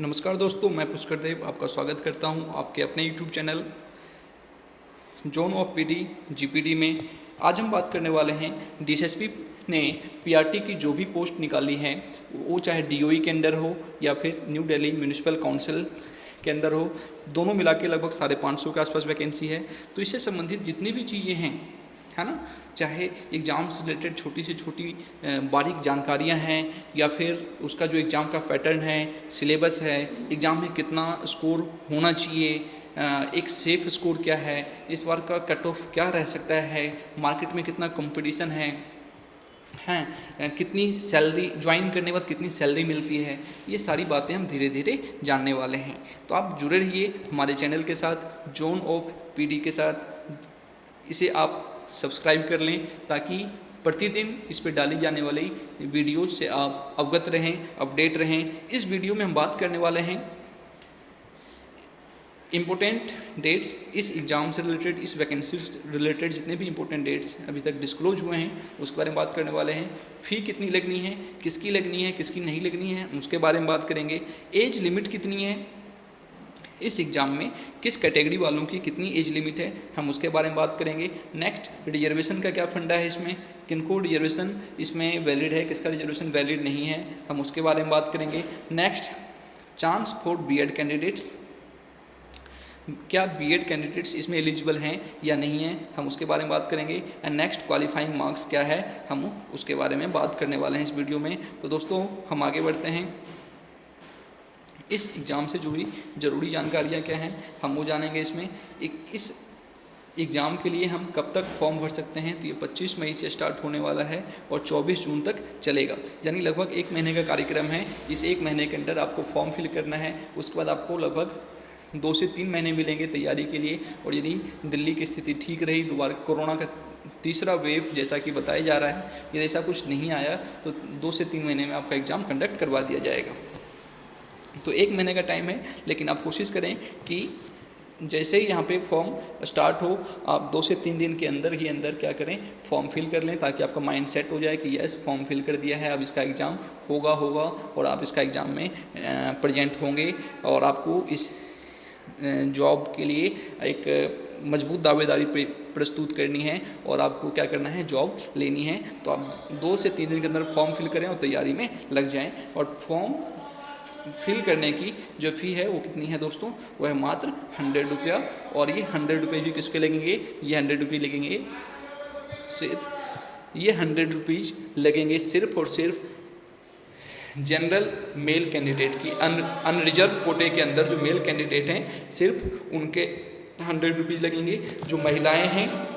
नमस्कार दोस्तों, मैं पुष्कर देव आपका स्वागत करता हूं आपके अपने YouTube channel zone of PD GPD में। आज हम बात करने वाले हैं डीएसएसपी ने पीआरटी की जो भी पोस्ट निकाली है, वो चाहे डीओई के अंदर हो या फिर न्यू दिल्ली म्यूनिसिपल काउंसिल के अंदर हो, दोनों मिला के लगभग 550 के आसपास वैकेंसी है। तो इससे संबंधित जितनी भी चीज़ें हैं, है ना, चाहे एग्ज़ाम से रिलेटेड छोटी से छोटी बारीक जानकारियां हैं या फिर उसका जो एग्ज़ाम का पैटर्न है, सिलेबस है, एग्ज़ाम में कितना स्कोर होना चाहिए, एक सेफ स्कोर क्या है, इस बार का कट ऑफ क्या रह सकता है, मार्केट में कितना कंपटीशन है, कितनी सैलरी ज्वाइन करने के बाद कितनी सैलरी मिलती है, ये सारी बातें हम धीरे धीरे जानने वाले हैं। तो आप जुड़े रहिए हमारे चैनल के साथ, जोन ऑफ पीडी के साथ। इसे आप सब्सक्राइब कर लें ताकि प्रतिदिन इस पर डाली जाने वाली वीडियोज से आप अवगत रहें, अपडेट रहें। इस वीडियो में हम बात करने वाले हैं इम्पोर्टेंट डेट्स, इस एग्ज़ाम से रिलेटेड, इस वैकेंसी से रिलेटेड जितने भी इम्पोर्टेंट डेट्स अभी तक डिस्क्लोज हुए हैं उसके बारे में बात करने वाले हैं। फ़ी कितनी लगनी है, किसकी लगनी है, किसकी नहीं लगनी है, उसके बारे में बात करेंगे। एज लिमिट कितनी है इस एग्ज़ाम में, किस कैटेगरी वालों की कितनी एज लिमिट है, हम उसके बारे में बात करेंगे। नेक्स्ट, रिजर्वेशन का क्या फंडा है इसमें, किनको रिजर्वेशन इसमें वैलिड है, किसका रिजर्वेशन वैलिड नहीं है, हम उसके बारे में बात करेंगे। Next, chance for BEd candidates, क्या बीएड कैंडिडेट्स इसमें एलिजिबल हैं या नहीं है, हम उसके बारे में बात करेंगे। एंड नेक्स्ट, क्वालिफाइंग मार्क्स क्या है, हम उसके बारे में बात करने वाले हैं इस वीडियो में। तो दोस्तों हम आगे बढ़ते हैं। इस एग्ज़ाम से जुड़ी ज़रूरी जानकारियाँ क्या हैं हम वो जानेंगे इसमें। इस एग्ज़ाम के लिए हम कब तक फॉर्म भर सकते हैं, तो ये 25 मई से स्टार्ट होने वाला है और 24 जून तक चलेगा, यानी लगभग 1 महीने का कार्यक्रम है। इस 1 महीने के अंदर आपको फॉर्म फिल करना है, उसके बाद आपको लगभग 2 से 3 महीने मिलेंगे तैयारी के लिए। और यदि दिल्ली की स्थिति ठीक रही, दोबारा कोरोना का तीसरा वेव जैसा कि बताया जा रहा है, यदि ऐसा कुछ नहीं आया तो 2 से 3 महीने में आपका एग्ज़ाम कंडक्ट करवा दिया जाएगा। तो 1 महीने का टाइम है, लेकिन आप कोशिश करें कि जैसे ही यहाँ पे फॉर्म स्टार्ट हो, आप 2 से 3 दिन के अंदर ही क्या करें, फॉर्म फिल कर लें, ताकि आपका माइंड सेट हो जाए कि यस फॉर्म फिल कर दिया है, अब इसका एग्ज़ाम होगा और आप इसका एग्ज़ाम में प्रेजेंट होंगे और आपको इस जॉब के लिए एक मजबूत दावेदारी प्रस्तुत करनी है और आपको क्या करना है, जॉब लेनी है। तो आप 2 से 3 दिन के अंदर फॉर्म फिल करें और तैयारी में लग जाएं। और फॉर्म फिल करने की जो फ़ी है वो कितनी है दोस्तों, वो है मात्र 100 रुपया। और ये 100 रुपये भी किसके लगेंगे, ये 100 रुपये लगेंगे ये 100 रुपीज़ लगेंगे सिर्फ और सिर्फ जनरल मेल कैंडिडेट की। अनरिजर्व कोटे के अंदर जो मेल कैंडिडेट हैं, सिर्फ उनके 100 रुपीज़ लगेंगे। जो महिलाएं हैं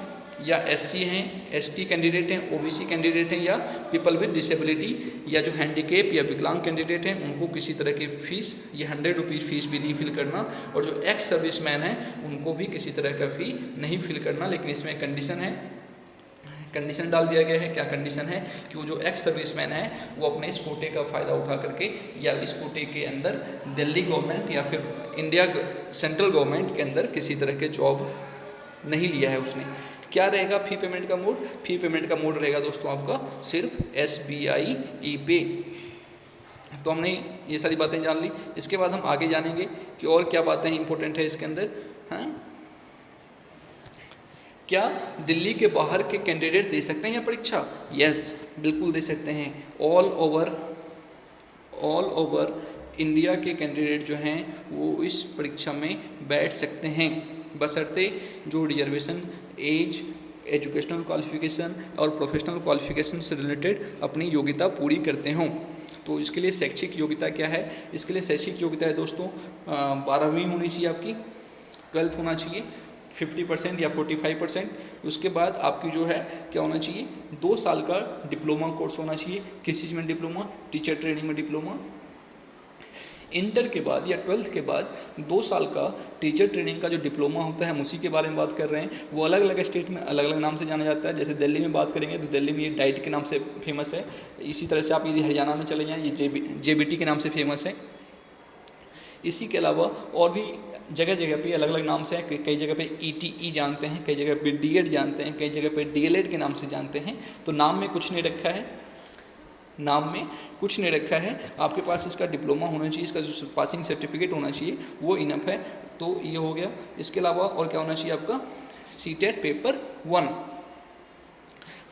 या एससी हैं, एसटी कैंडिडेट हैं, ओबीसी कैंडिडेट हैं, या पीपल विद डिसेबिलिटी या जो हैंडीकेप या विकलांग कैंडिडेट हैं, उनको किसी तरह की फ़ीस, ये 100 रुपीज़ फ़ीस भी नहीं फिल करना। और जो एक्स सर्विसमैन हैं उनको भी किसी तरह का फ़ी नहीं फिल करना। लेकिन इसमें कंडीशन डाल दिया गया है। क्या कंडीशन है कि वो जो एक्स सर्विसमैन है वो अपने इस कोटे का फ़ायदा उठा करके या इस कोटे के अंदर दिल्ली गवर्नमेंट या फिर इंडिया सेंट्रल गवर्नमेंट के अंदर किसी तरह के जॉब नहीं लिया है उसने। क्या रहेगा फ़ी पेमेंट का मोड, फ़ी पेमेंट का मोड रहेगा दोस्तों आपका सिर्फ SBI ई-पे। तो हमने ये सारी बातें जान ली। इसके बाद हम आगे जानेंगे कि और क्या बातें इंपॉर्टेंट है इसके अंदर। हाँ, क्या दिल्ली के बाहर के कैंडिडेट दे सकते हैं यह परीक्षा? यस, बिल्कुल दे सकते हैं। ऑल ओवर इंडिया के कैंडिडेट जो हैं वो इस परीक्षा में बैठ सकते हैं, बशर्ते जो रिजर्वेशन, एज, एजुकेशनल क्वालिफिकेशन और प्रोफेशनल क्वालिफिकेशन से रिलेटेड अपनी योग्यता पूरी करते हों। तो इसके लिए शैक्षिक योग्यता क्या है, इसके लिए शैक्षिक योग्यता है दोस्तों 12वीं होनी चाहिए आपकी, 12th होना चाहिए 50% या 45%। उसके बाद आपकी जो है क्या होना चाहिए, 2 साल का डिप्लोमा कोर्स होना चाहिए। किस चीज़ में डिप्लोमा, टीचर ट्रेनिंग में डिप्लोमा। इंटर के बाद या 12th के बाद 2 साल का टीचर ट्रेनिंग का जो डिप्लोमा होता है, हम उसी के बारे में बात कर रहे हैं। वो अलग अलग स्टेट में अलग अलग नाम से जाना जाता है। जैसे दिल्ली में बात करेंगे तो दिल्ली में ये डाइट के नाम से फेमस है। इसी तरह से आप यदि हरियाणा में चले जाएँ, ये JBT के नाम से फेमस है। इसी के अलावा और भी जगह जगह पे अलग अलग नाम से हैं। कई जगह पे ETE जानते हैं, कई जगह पे DED जानते हैं, कई जगह पे DLED के नाम से जानते हैं। तो नाम में कुछ नहीं रखा है, नाम में कुछ नहीं रखा है, आपके पास इसका डिप्लोमा होना चाहिए, इसका जो पासिंग सर्टिफिकेट होना चाहिए वो इनफ है। तो ये हो गया। इसके अलावा और क्या होना चाहिए आपका, CTET paper 1,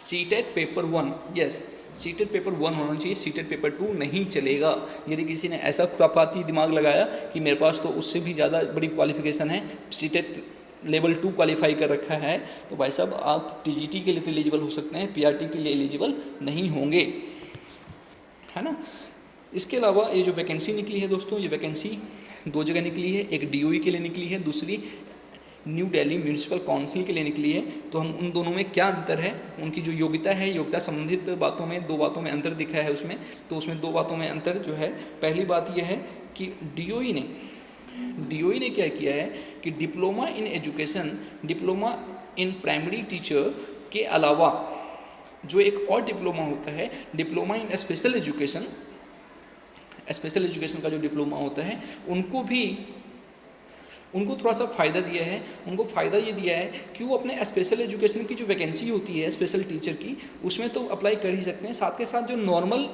CTET paper 1, yes CTET paper 1 होना चाहिए, सीटेट पेपर 2 नहीं चलेगा। यदि किसी ने ऐसा खुरापाती दिमाग लगाया कि मेरे पास तो उससे भी ज़्यादा बड़ी क्वालिफिकेशन है, सीटेट लेवल 2 क्वालिफाई कर रखा है, तो भाई साहब आप टीजीटी के लिए तो एलिजिबल हो सकते हैं, पीआरटी के लिए एलिजिबल नहीं होंगे, है ना। इसके अलावा ये जो वैकेंसी निकली है दोस्तों, ये वैकेंसी 2 जगह निकली है, एक डीओई के लिए निकली है, दूसरी न्यू दिल्ली म्यूनिसिपल काउंसिल के लिए निकली है। तो हम उन दोनों में क्या अंतर है, उनकी जो योग्यता है, योग्यता संबंधित बातों में 2 बातों में अंतर दिखा है उसमें। तो उसमें 2 बातों में अंतर जो है, पहली बात यह है कि डीओई ने क्या किया है कि diploma in education, diploma in primary teacher के अलावा जो एक और डिप्लोमा होता है, diploma in special education, special education का जो डिप्लोमा होता है, उनको थोड़ा सा फ़ायदा दिया है। उनको फ़ायदा ये दिया है कि वो अपने स्पेशल एजुकेशन की जो वैकेंसी होती है स्पेशल टीचर की, उसमें तो अप्लाई कर ही सकते हैं, साथ के साथ जो नॉर्मल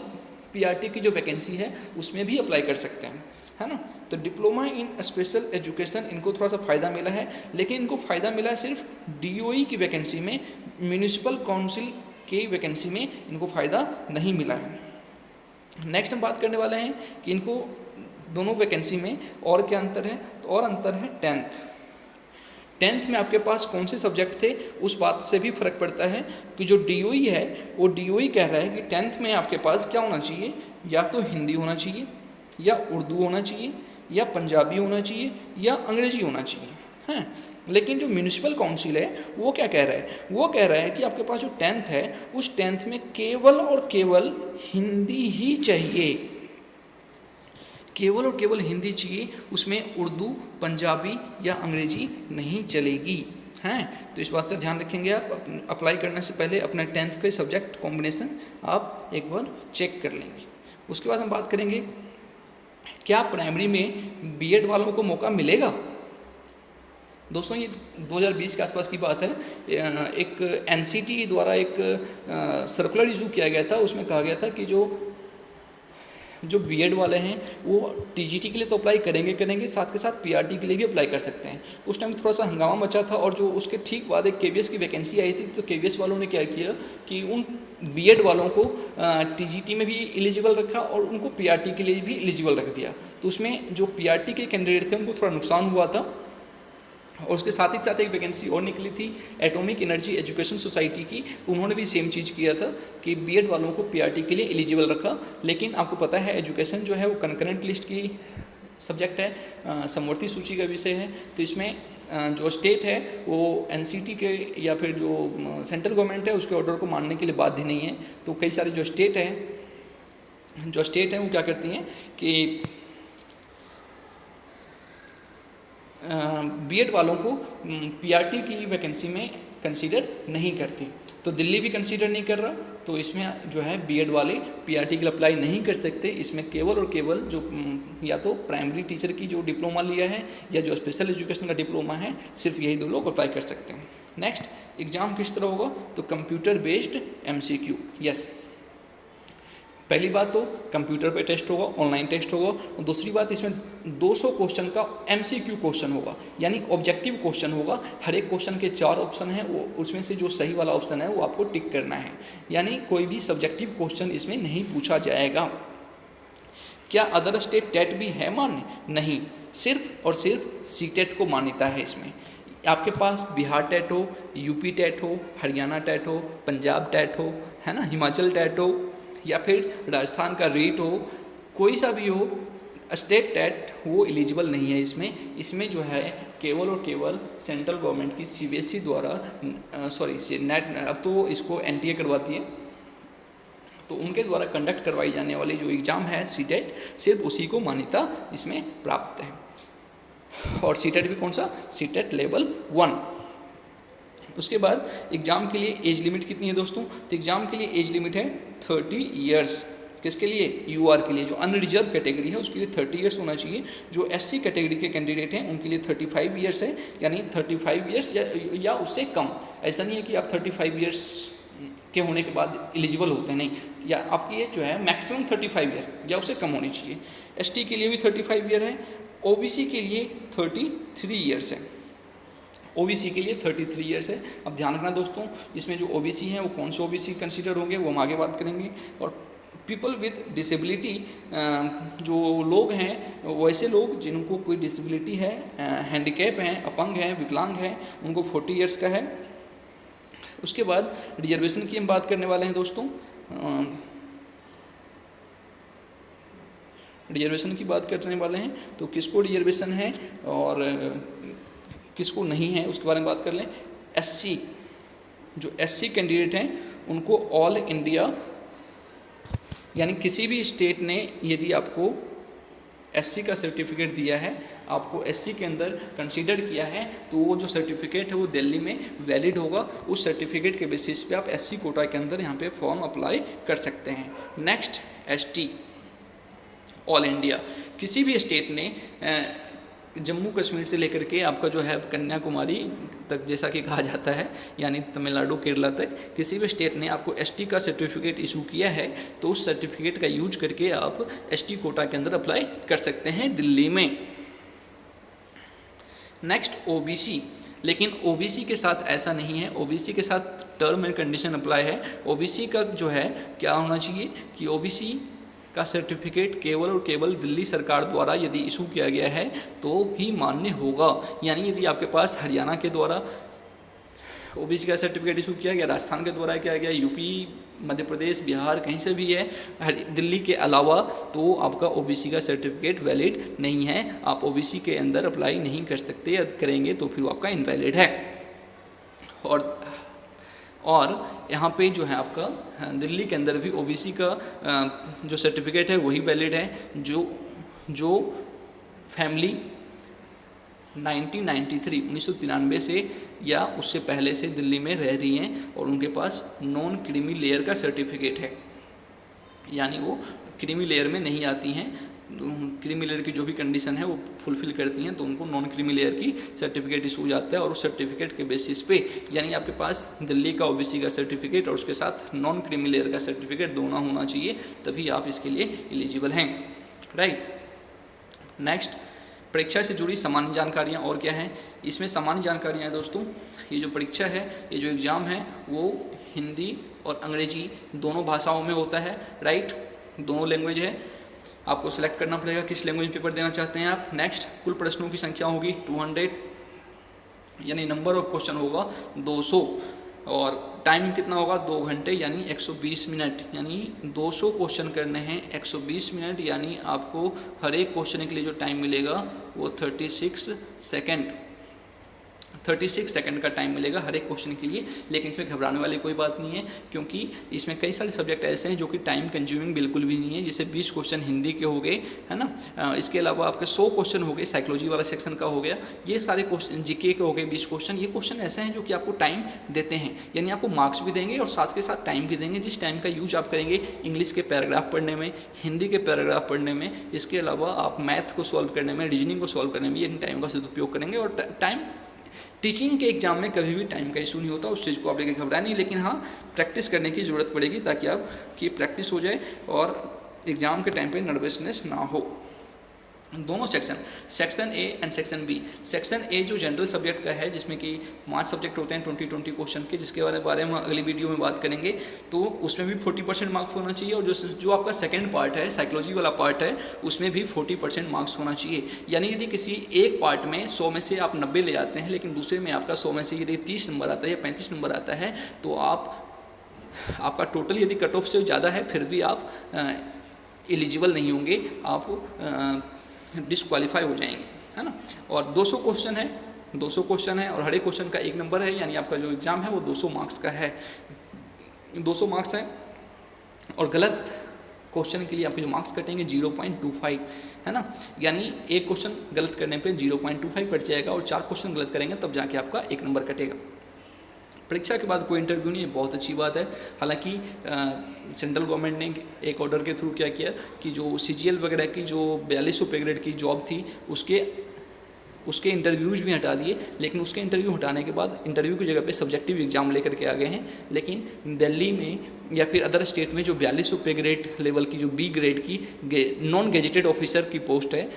पीआरटी की जो वैकेंसी है उसमें भी अप्लाई कर सकते हैं, है ना। तो डिप्लोमा इन स्पेशल एजुकेशन इनको थोड़ा सा फ़ायदा मिला है, लेकिन इनको फ़ायदा मिला है सिर्फ डीओई की वैकेंसी में, म्यूनिसिपल काउंसिल की वैकेंसी में इनको फ़ायदा नहीं मिला है। नेक्स्ट हम बात करने वाले हैं कि इनको दोनों वैकेंसी में और क्या अंतर है, तो और अंतर है टेंथ में आपके पास कौन से सब्जेक्ट थे, उस बात से भी फ़र्क पड़ता है कि जो डीओई है वो डीओई कह रहा है कि 10th में आपके पास क्या होना चाहिए, या तो हिंदी होना चाहिए, या उर्दू होना चाहिए, या पंजाबी होना चाहिए, या अंग्रेजी होना चाहिए, हैं। लेकिन जो म्यूनिसिपल काउंसिल है वो क्या कह रहा है, वो कह रहा है कि आपके पास जो 10th है उस 10th में केवल और केवल हिंदी ही चाहिए, केवल और केवल हिंदी चाहिए, उसमें उर्दू, पंजाबी या अंग्रेजी नहीं चलेगी, हैं। तो इस बात का ध्यान रखेंगे आप अप्लाई करने से पहले अपना 10th के सब्जेक्ट कॉम्बिनेशन आप एक बार चेक कर लेंगे। उसके बाद हम बात करेंगे क्या प्राइमरी में बीएड वालों को मौका मिलेगा। दोस्तों ये 2020 के आसपास की बात है, एक एनसीटी द्वारा एक सर्कुलर इशू किया गया था, उसमें कहा गया था कि जो बीएड वाले हैं वो टीजीटी के लिए तो अप्लाई करेंगे, साथ के साथ पीआरटी के लिए भी अप्लाई कर सकते हैं। उस टाइम थोड़ा सा हंगामा मचा था, और जो उसके ठीक बाद एक केवीएस की वैकेंसी आई थी, तो केवीएस वालों ने क्या किया कि उन बीएड वालों को टीजीटी में भी एलिजिबल रखा और उनको पीआरटी के लिए भी एलिजिबल रख दिया। तो उसमें जो पीआरटी के कैंडिडेट थे उनको थोड़ा नुकसान हुआ था। और उसके साथ ही साथ एक वैकेंसी और निकली थी एटॉमिक एनर्जी एजुकेशन सोसाइटी की, तो उन्होंने भी सेम चीज़ किया था कि बीएड वालों को पीआरटी के लिए एलिजिबल रखा। लेकिन आपको पता है एजुकेशन जो है वो कंकरेंट लिस्ट की सब्जेक्ट है, समवर्ती सूची का विषय है। तो इसमें जो स्टेट है वो एनसीटी के या फिर जो सेंट्रल गवर्नमेंट है उसके ऑर्डर को मानने के लिए बाध्य नहीं है। तो कई सारे जो स्टेट हैं वो क्या करती हैं कि बीएड वालों को पीआरटी की वैकेंसी में कंसीडर नहीं करती। तो दिल्ली भी कंसीडर नहीं कर रहा, तो इसमें जो है बीएड वाले पीआरटी के लिए अप्लाई नहीं कर सकते। इसमें केवल और केवल जो या तो प्राइमरी टीचर की जो डिप्लोमा लिया है या जो स्पेशल एजुकेशन का डिप्लोमा है, सिर्फ यही 2 लोग अप्लाई कर सकते हैं। नेक्स्ट एग्ज़ाम किस तरह होगा, तो कंप्यूटर बेस्ड एमसीक्यू, यस। पहली बात तो कंप्यूटर पे टेस्ट होगा, ऑनलाइन टेस्ट होगा। और दूसरी बात इसमें 200 क्वेश्चन का एमसीक्यू क्वेश्चन होगा, यानी ऑब्जेक्टिव क्वेश्चन होगा। हर एक क्वेश्चन के 4 ऑप्शन हैं, वो उसमें से जो सही वाला ऑप्शन है वो आपको टिक करना है, यानी कोई भी सब्जेक्टिव क्वेश्चन इसमें नहीं पूछा जाएगा। क्या अदर स्टेट टेट भी है मान्य? नहीं, सिर्फ और सिर्फ सीटेट को मान्यता है इसमें। आपके पास बिहार टेट हो, यूपी टेट हो, हरियाणा टेट हो, पंजाब टेट हो, है ना, हिमाचल टेट हो, या फिर राजस्थान का रीट हो, कोई सा भी हो, स्टेट टेट वो एलिजिबल नहीं है इसमें जो है केवल और केवल सेंट्रल गवर्नमेंट की सीबीएसई द्वारा नेट, अब तो इसको एनटीए करवाती है, तो उनके द्वारा कंडक्ट करवाई जाने वाली जो एग्ज़ाम है सीटेट, सिर्फ उसी को मान्यता इसमें प्राप्त है। और सीटेट भी कौन सा, सीटेट लेवल 1। उसके बाद एग्ज़ाम के लिए एज लिमिट कितनी है दोस्तों, तो एग्ज़ाम के लिए एज लिमिट है 30 ईयर्स। किसके लिए, यूआर के लिए, जो अनरिजर्व कैटेगरी है उसके लिए 30 ईयर्स होना चाहिए। जो एससी कैटेगरी के कैंडिडेट हैं उनके लिए 35 ईयर्स है, यानी 35 ईयर्स या उससे कम। ऐसा नहीं है कि आप 35 ईयर्स के होने के बाद एलिजिबल होते हैं, नहीं, या आपकी एज जो है मैक्सिमम 35 ईयर या उससे कम होनी चाहिए। एसटी के लिए भी 35 ईयर है, ओबीसी के लिए 33 ईयर्स है, ओबीसी के लिए 33 ईयर्स है। अब ध्यान रखना दोस्तों, इसमें जो ओबीसी हैं वो कौन से ओबीसी कंसीडर होंगे वो हम आगे बात करेंगे। और पीपल विद डिसेबिलिटी, जो लोग हैं वैसे लोग जिनको कोई डिसेबिलिटी है, हैंडीकैप हैं, अपंग हैं, विकलांग हैं, उनको 40 ईयर्स का है। उसके बाद रिजर्वेशन की हम बात करने वाले हैं दोस्तों। रिजर्वेशन की बात करने वाले हैं, तो किसको रिजर्वेशन है और किसको नहीं है उसके बारे में बात कर लें। एससी, जो एससी कैंडिडेट हैं उनको ऑल इंडिया, यानी किसी भी स्टेट ने यदि आपको एससी का सर्टिफिकेट दिया है, आपको एससी के अंदर कंसीडर किया है, तो वो जो सर्टिफिकेट है वो दिल्ली में वैलिड होगा। उस सर्टिफिकेट के बेसिस पे आप एससी कोटा के अंदर यहाँ पे फॉर्म अप्लाई कर सकते हैं। नेक्स्ट एसटी, ऑल इंडिया, किसी भी स्टेट ने जम्मू कश्मीर से लेकर के आपका जो है कन्याकुमारी तक, जैसा कि कहा जाता है, यानी तमिलनाडु केरला तक, किसी भी स्टेट ने आपको एसटी का सर्टिफिकेट इशू किया है, तो उस सर्टिफिकेट का यूज करके आप एसटी कोटा के अंदर अप्लाई कर सकते हैं दिल्ली में। नेक्स्ट ओबीसी, लेकिन ओबीसी के साथ ऐसा नहीं है, ओबीसी के साथ टर्म एंड कंडीशन अप्लाई है। ओबीसी का जो है क्या होना चाहिए कि ओबीसी का सर्टिफिकेट केवल और केवल दिल्ली सरकार द्वारा यदि इशू किया गया है तो ही मान्य होगा। यानी यदि आपके पास हरियाणा के द्वारा ओबीसी का सर्टिफिकेट इशू किया गया, राजस्थान के द्वारा किया गया, यूपी, मध्य प्रदेश, बिहार, कहीं से भी है, दिल्ली के अलावा, तो आपका ओबीसी का सर्टिफिकेट वैलिड नहीं है। आप ओबीसी के अंदर अप्लाई नहीं कर सकते, या करेंगे तो फिर आपका इनवैलिड है। और यहाँ पे जो है आपका दिल्ली के अंदर भी ओबीसी का जो सर्टिफिकेट है वही वैलिड है जो फैमिली 1993 से या उससे पहले से दिल्ली में रह रही हैं और उनके पास नॉन क्रीमी लेयर का सर्टिफिकेट है, यानी वो क्रीमी लेयर में नहीं आती हैं, क्रीमी लेयर की जो भी कंडीशन है वो फुलफिल करती हैं, तो उनको नॉन क्रीमी लेयर की सर्टिफिकेट इशू हो जाता है। और उस सर्टिफिकेट के बेसिस पे, यानी आपके पास दिल्ली का ओबीसी का सर्टिफिकेट और उसके साथ नॉन क्रीमी लेयर का सर्टिफिकेट दोनों होना चाहिए, तभी आप इसके लिए एलिजिबल हैं, राइट। नेक्स्ट, परीक्षा से जुड़ी सामान्य जानकारियाँ और क्या हैं। इसमें सामान्य जानकारियाँ हैं दोस्तों, ये जो परीक्षा है, ये जो एग्ज़ाम है वो हिंदी और अंग्रेजी दोनों भाषाओं में होता है, राइट, दोनों लैंग्वेज है। आपको सिलेक्ट करना पड़ेगा किस लैंग्वेज पेपर देना चाहते हैं आप। नेक्स्ट, कुल प्रश्नों की संख्या होगी 200, यानी नंबर ऑफ क्वेश्चन होगा 200, और टाइम कितना होगा 2 घंटे यानी 120 मिनट, यानी 200 क्वेश्चन करने हैं 120 मिनट, यानी आपको हर एक क्वेश्चन के लिए जो टाइम मिलेगा वो 36 सेकंड का टाइम मिलेगा हर एक क्वेश्चन के लिए। लेकिन इसमें घबराने वाली कोई बात नहीं है, क्योंकि इसमें कई सारे सब्जेक्ट ऐसे हैं जो कि टाइम कंज्यूमिंग बिल्कुल भी नहीं है। जैसे 20 क्वेश्चन हिंदी के हो गए, है ना, इसके अलावा आपके 100 क्वेश्चन हो गए साइकोलॉजी वाला सेक्शन का हो गया, ये सारे क्वेश्चन जीके के हो गए 20 क्वेश्चन। ये क्वेश्चन ऐसे हैं जो कि आपको टाइम देते हैं, यानी आपको मार्क्स भी देंगे और साथ के साथ टाइम भी देंगे, जिस टाइम का यूज आप करेंगे इंग्लिश के पैराग्राफ पढ़ने में, हिंदी के पैराग्राफ पढ़ने में, इसके अलावा आप मैथ को सॉल्व करने में, रीजनिंग को सॉल्व करने में, ये टाइम का सदुपयोग करेंगे। और टाइम टीचिंग के एग्जाम में कभी भी टाइम का इशू नहीं होता, उस चीज़ को आप लेकर घबराए नहीं, लेकिन हाँ प्रैक्टिस करने की ज़रूरत पड़ेगी ताकि आपकी प्रैक्टिस हो जाए और एग्ज़ाम के टाइम पे नर्वसनेस ना हो। दोनों section A and section B. Section A जो जनरल सब्जेक्ट का है, जिसमें कि 5 सब्जेक्ट होते हैं 20 क्वेश्चन के, जिसके बारे में अगली वीडियो में बात करेंगे, तो उसमें भी 40% मार्क्स होना चाहिए। और जो आपका सेकंड पार्ट है, साइकोलॉजी वाला पार्ट है, उसमें भी 40% मार्क्स होना चाहिए। यानी यदि किसी एक पार्ट में 100 में से आप 90 ले जाते हैं, लेकिन दूसरे में आपका 100 में से यदि 30 नंबर आता है या 35 नंबर आता है, तो आपका टोटल यदि कट ऑफ से ज़्यादा है फिर भी आप एलिजिबल नहीं होंगे, आप डिस्क्वालीफाई हो जाएंगे, है ना। और 200 क्वेश्चन है और हर एक क्वेश्चन का 1 नंबर है, यानी आपका जो एग्ज़ाम है वो 200 मार्क्स का है, 200 मार्क्स है। और गलत क्वेश्चन के लिए आपके जो मार्क्स कटेंगे 0.25, है ना, यानी एक क्वेश्चन गलत करने पे 0.25 कट जाएगा और 4 क्वेश्चन गलत करेंगे तब जाके आपका 1 नंबर कटेगा। परीक्षा के बाद कोई इंटरव्यू नहीं है, बहुत अच्छी बात है। हालांकि सेंट्रल गवर्नमेंट ने एक ऑर्डर के थ्रू क्या किया कि जो CGL वगैरह की जो 4200 पे ग्रेड की जॉब थी उसके इंटरव्यूज़ भी हटा दिए, लेकिन उसके इंटरव्यू हटाने के बाद इंटरव्यू की जगह पे सब्जेक्टिव एग्ज़ाम लेकर के आ गए हैं। लेकिन दिल्ली में या फिर अदर स्टेट में जो 4200 पे ग्रेड लेवल की जो बी ग्रेड की नॉन गेजेटेड ऑफिसर की पोस्ट है,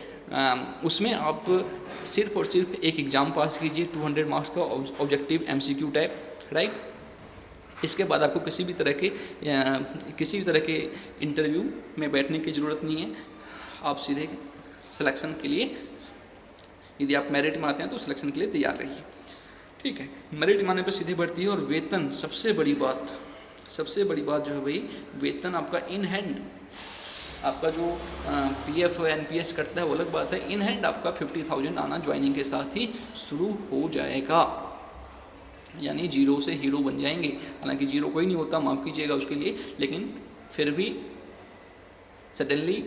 उसमें आप सिर्फ और सिर्फ एक एग्ज़ाम पास कीजिए 200 मार्क्स का ऑब्जेक्टिव MCQ टाइप, राइट। इसके बाद आपको किसी भी तरह के इंटरव्यू में बैठने की ज़रूरत नहीं है। आप सीधे सिलेक्शन के लिए, यदि आप मेरिट में आते हैं तो सिलेक्शन के लिए तैयार रहिए, ठीक है। मेरिट में आने पर सीधे भर्ती है। और वेतन, सबसे बड़ी बात जो है भाई, वेतन आपका इन हैंड, आपका जो PF NPS करता है वो अलग बात है, इन हैंड आपका 50,000 आना ज्वाइनिंग के साथ ही शुरू हो जाएगा, यानी जीरो से हीरो बन जाएंगे। हालांकि जीरो कोई नहीं होता, माफ़ कीजिएगा उसके लिए, लेकिन फिर भी सडनली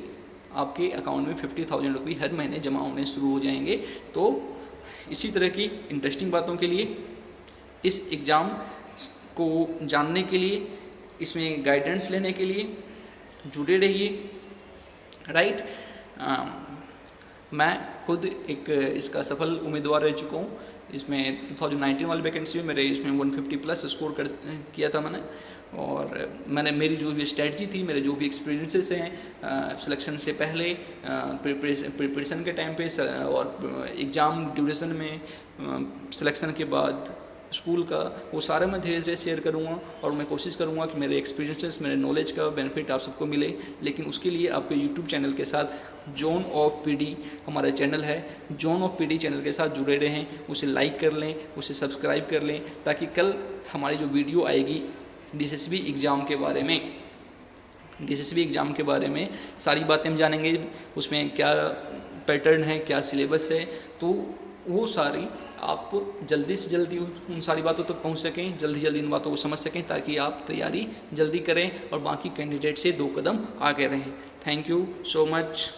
आपके अकाउंट में 50,000 रुपये हर महीने जमा होने शुरू हो जाएंगे। तो इसी तरह की इंटरेस्टिंग बातों के लिए, इस एग्ज़ाम को जानने के लिए, इसमें गाइडेंस लेने के लिए जुड़े रहिए, राइट। मैं खुद एक इसका सफल उम्मीदवार रह चुका हूँ। इसमें 2019 वाली वैकेंसी में मेरे इसमें 150 प्लस स्कोर किया था मैंने। और मेरी जो भी स्ट्रेटजी थी, मेरे जो भी एक्सपीरियंसेस हैं सिलेक्शन से पहले, प्रिपरेशन के टाइम पे और एग्ज़ाम ड्यूरेशन में, सिलेक्शन के बाद, स्कूल का, वो सारा मैं धीरे धीरे शेयर करूँगा। और मैं कोशिश करूँगा कि मेरे एक्सपीरियंसेस, मेरे नॉलेज का बेनिफिट आप सबको मिले। लेकिन उसके लिए आपके यूट्यूब चैनल के साथ जोन ऑफ PD हमारा चैनल है, जोन ऑफ PD चैनल के साथ जुड़े रहें, उसे लाइक कर लें, उसे सब्सक्राइब कर लें, ताकि कल हमारी जो वीडियो आएगी DSSB एग्ज़ाम के बारे में सारी बातें हम जानेंगे। उसमें क्या पैटर्न है, क्या सिलेबस है, तो वो सारी आप जल्दी से जल्दी उन सारी बातों तक पहुंच सकें, जल्दी जल्दी इन बातों को समझ सकें, ताकि आप तैयारी जल्दी करें और बाकी कैंडिडेट से 2 कदम आगे रहें। Thank you so much.